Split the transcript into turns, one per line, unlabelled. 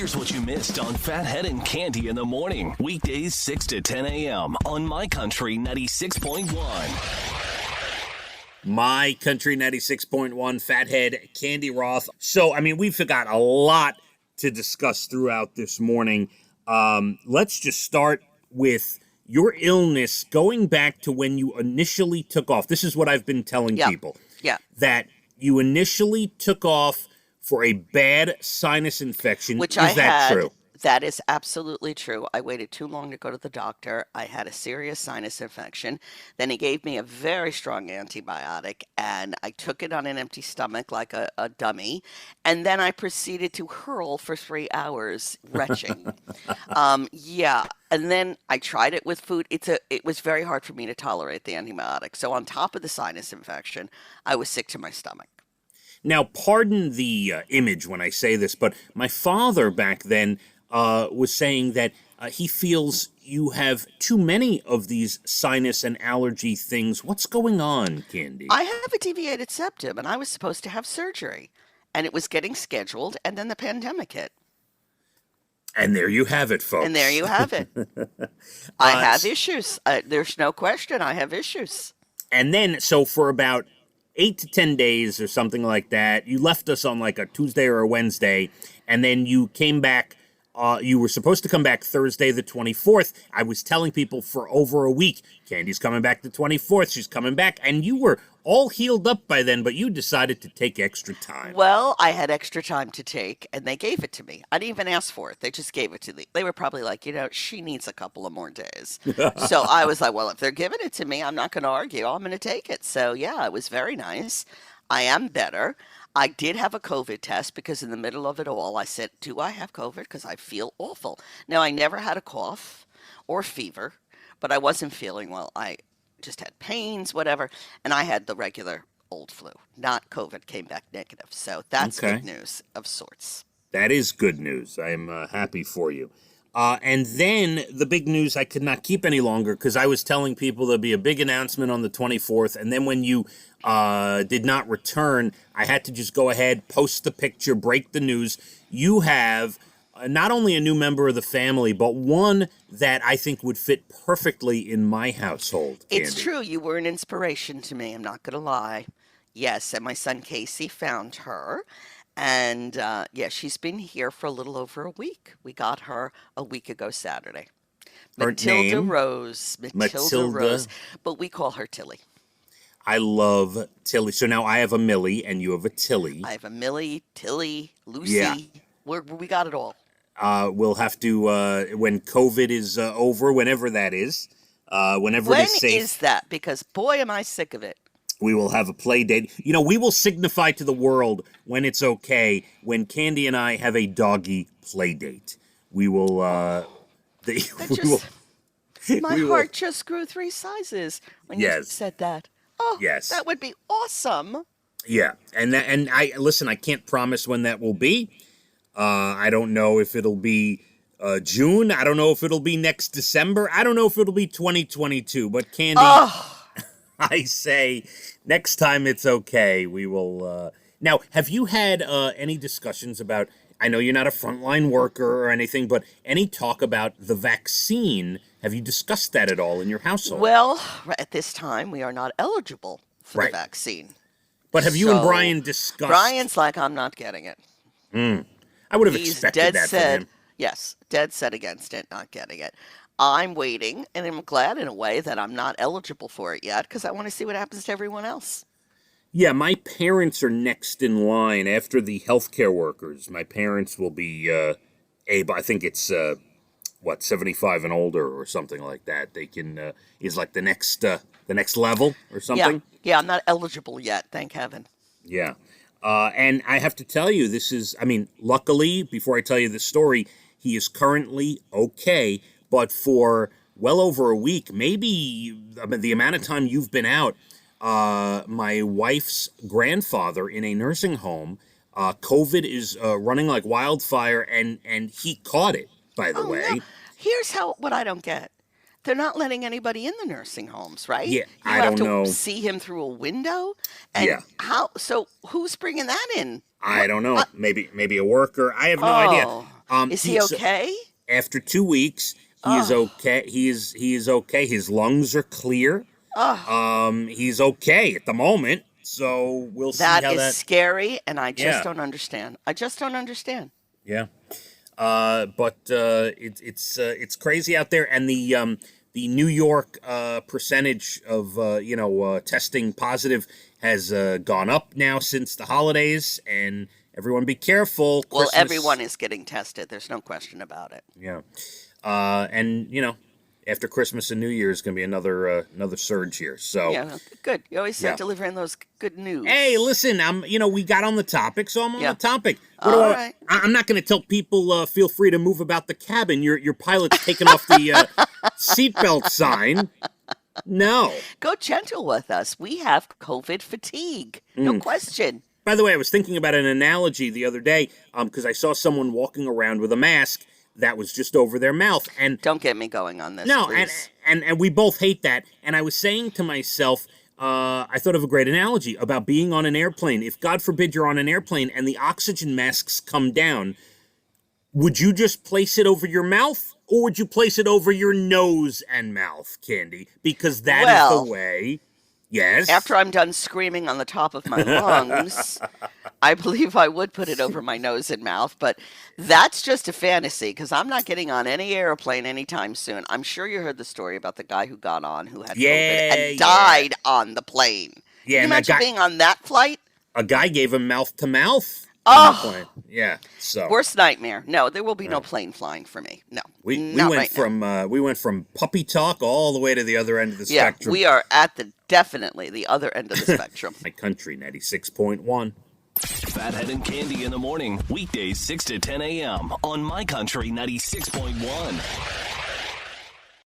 Here's what you missed on Phathead and Cande in the morning. Weekdays 6 to 10 a.m. on My Country 96.1.
My Country 96.1, Phathead, Cande Roth. So, we've got a lot to discuss throughout this morning. Let's just start with your illness going back to when you initially took off. This is what I've been telling people.
Yeah.
That you initially took off for a bad sinus infection.
Which
is that true?
That is absolutely true. I waited too long to go to the doctor. I had a serious sinus infection. Then he gave me a very strong antibiotic, and I took it on an empty stomach like a dummy. And then I proceeded to hurl for 3 hours, retching. Yeah. And then I tried it with food. It was very hard for me to tolerate the antibiotic. So on top of the sinus infection, I was sick to my stomach.
Now, pardon the image when I say this, but my father back then was saying that he feels you have too many of these sinus and allergy things. What's going on, Cande?
I have a deviated septum, and I was supposed to have surgery. And it was getting scheduled, and then the pandemic hit.
And there you have it, folks.
And there you have it. I have issues. There's no question I have issues.
And then, so for about 8 to 10 days or something like that, you left us on like a Tuesday or a Wednesday, and then you came back. You were supposed to come back Thursday the 24th. I was telling people for over a week, Candy's coming back the 24th. She's coming back. And you were all healed up by then, but you decided to take extra time.
Well, I had extra time to take, and they gave it to me. I didn't even ask for it. They just gave it to me. They were probably like, she needs a couple of more days. So I was like, well, if they're giving it to me, I'm not going to argue. I'm going to take it. So, yeah, it was very nice. I am better. I did have a COVID test because in the middle of it all, I said, do I have COVID? Because I feel awful. Now, I never had a cough or fever, but I wasn't feeling well. I just had pains, whatever, and I had the regular old flu. Not COVID, came back negative. So that's good news of sorts.
That is good news. I'm happy for you. And then the big news I could not keep any longer because I was telling people there'd be a big announcement on the 24th. And then when you did not return, I had to just go ahead, post the picture, break the news. You have not only a new member of the family, but one that I think would fit perfectly in my household.
It's
Cande.
true. You were an inspiration to me. I'm not going to lie. Yes. And my son Casey found her. And, she's been here for a little over a week. We got her a week ago Saturday. Matilda
name?
Rose. Matilda Rose. But we call her Tilly.
I love Tilly. So now I have a Millie and you have a Tilly.
I have a Millie, Tilly, Lucy.
Yeah.
We got it all.
We'll have to, when COVID is over, whenever that is, whenever
When
it is safe.
is that? Because, boy, am I sick of it.
We will have a play date. We will signify to the world when it's okay when Cande and I have a doggy play date. We will,
My heart just grew 3 sizes when you said that. Oh,
yes.
That would be awesome.
Yeah. And I can't promise when that will be. I don't know if it'll be June. I don't know if it'll be next December. I don't know if it'll be 2022. But Cande, I say next time it's okay. We will. Now, have you had any discussions about, I know you're not a frontline worker or anything, but any talk about the vaccine? Have you discussed that at all in your household?
Well, at this time, we are not eligible for the vaccine.
But have you and Brian discussed?
Brian's like, I'm not getting it.
I would have expected that from him.
Yes, dead set against it, not getting it. I'm waiting, and I'm glad in a way that I'm not eligible for it yet because I want to see what happens to everyone else.
Yeah, my parents are next in line after the healthcare workers. My parents will be able, I think it's, 75 and older or something like that. They can, is like the next level or something.
Yeah, I'm not eligible yet, thank heaven.
Yeah. And I have to tell you, luckily, before I tell you this story, he is currently okay. But for well over a week, maybe the amount of time you've been out, my wife's grandfather in a nursing home, COVID is running like wildfire, and he caught it, by the way. No.
Here's what I don't get. They're not letting anybody in the nursing homes, right?
Yeah,
I don't know. You have to see him through a window? And so who's bringing that in?
I don't know. Maybe a worker. I have no idea.
Is he okay?
After 2 weeks, he is okay. He is okay. His lungs are clear. He's okay at the moment. So we'll see how
That is scary, and I just don't understand. I just don't understand.
Yeah. But it's crazy out there, and the New York percentage of testing positive has gone up now since the holidays, and everyone be careful.
Well,
Christmas,
everyone is getting tested. There's no question about it.
Yeah. And after Christmas and New Year is going to be another surge here. So
yeah, good. You always delivering those good news.
Hey, listen, we got on the topic, so I'm on the topic.
Right.
I'm not going to tell people feel free to move about the cabin. Your pilot's taking off the seatbelt sign. No.
Go gentle with us. We have COVID fatigue. No question.
By the way, I was thinking about an analogy the other day because I saw someone walking around with a mask that was just over their mouth. And
don't get me going on this,
no,
please.
And we both hate that. And I was saying to myself, I thought of a great analogy about being on an airplane. If, God forbid, you're on an airplane and the oxygen masks come down, would you just place it over your mouth, or would you place it over your nose and mouth, Candy? Because that is the way. Yes.
After I'm done screaming on the top of my lungs, I believe I would put it over my nose and mouth, but that's just a fantasy because I'm not getting on any airplane anytime soon. I'm sure you heard the story about the guy who got on who had COVID and died on the plane.
Yeah,
Can you imagine being on that flight?
A guy gave him mouth to mouth.
Oh,
yeah. So
worst nightmare. No, there will be no plane flying for me. No,
we went from puppy talk all the way to the other end of the spectrum.
We are at definitely the other end of the spectrum.
My country 96.1.
Phathead and Cande in the morning, weekdays 6 to 10 a.m. on My Country 96.1.